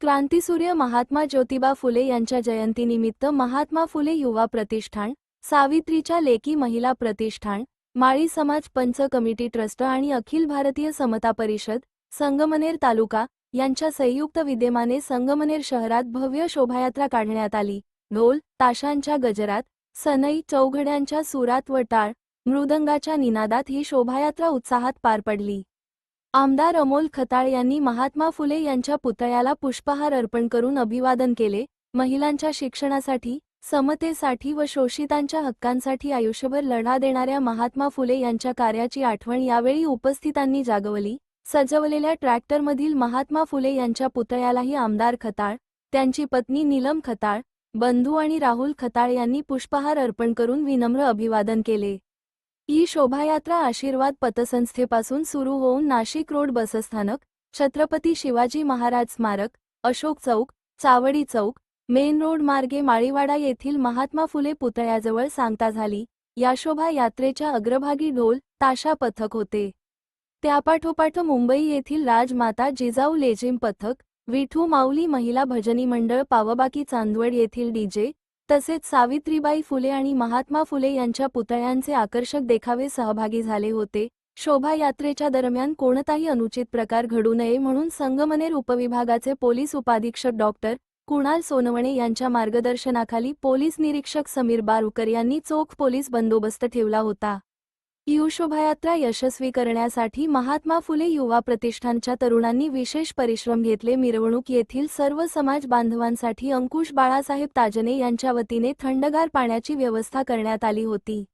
क्रांतीसूर्य महात्मा ज्योतिबा फुले यांच्या जयंतीनिमित्त महात्मा फुले युवा प्रतिष्ठान, सावित्रीच्या लेकी महिला प्रतिष्ठान, माळी समाज पंच कमिटी ट्रस्ट आणि अखिल भारतीय समता परिषद, संगमनेर तालुका यांच्या संयुक्त विद्यमाने संगमनेर शहरात भव्य शोभायात्रा काढण्यात आली। ढोल ताशांच्या गजरात, सनई चौघड्यांच्या सुरात व टाळ मृदंगाच्या निनादात ही शोभायात्रा उत्साहात पार पडली। आमदार अमोल खताळ यांनी महात्मा फुले यांच्या पुतळ्याला पुष्पहार अर्पण करून अभिवादन केले। महिलांच्या शिक्षणासाठी, समतेसाठी व शोषितांच्या हक्कांसाठी आयुष्यभर लढा देणाऱ्या महात्मा फुले यांच्या कार्याची आठवण यावेळी उपस्थितांनी जागवली। सजवलेल्या ट्रॅक्टरमधील महात्मा फुले यांच्या पुतळ्यालाही आमदार खताळ, त्यांची पत्नी नीलम खताळ, बंधू आणि राहुल खताळ यांनी पुष्पहार अर्पण करून विनम्र अभिवादन केले। ही शोभायात्रा आशीर्वाद पतसंस्थेपासून सुरू होऊन नाशिक रोड बसस्थानक, छत्रपती शिवाजी महाराज स्मारक, अशोक चौक, चावडी चौक, मेन रोड मार्गे माळीवाडा येथील महात्मा फुले पुतळ्याजवळ सांगता झाली। या शोभायात्रेच्या अग्रभागी ढोल ताशा पथक होते। त्यापाठोपाठ मुंबई येथील राजमाता जिजाऊ लेझिम पथक, विठू माऊली महिला भजनी मंडळ, पावबाकी चांदवड येथील डीजे तसेच सावित्रीबाई फुले आणि महात्मा फुले यांच्या पुतळ्यांचे आकर्षक देखावे सहभागी झाले होते। शोभायात्रेच्या दरम्यान कोणताही अनुचित प्रकार घडू नये म्हणून संगमनेर उपविभागाचे पोलीस उपाधीक्षक डॉक्टर कुणाल सोनवणे यांच्या मार्गदर्शनाखाली पोलीस निरीक्षक समीर बारुकर यांनी चोख पोलीस बंदोबस्त ठेवला होता। ही शोभायात्रा यशस्वी करण्यासाठी महात्मा फुले युवा प्रतिष्ठानच्या तरुणांनी विशेष परिश्रम घेतले। मिरवणूक येथील सर्व समाज बांधवांसाठी अंकुश बाळासाहेब ताजने यांच्या वतीने थंडगार पाण्याची व्यवस्था करण्यात आली होती।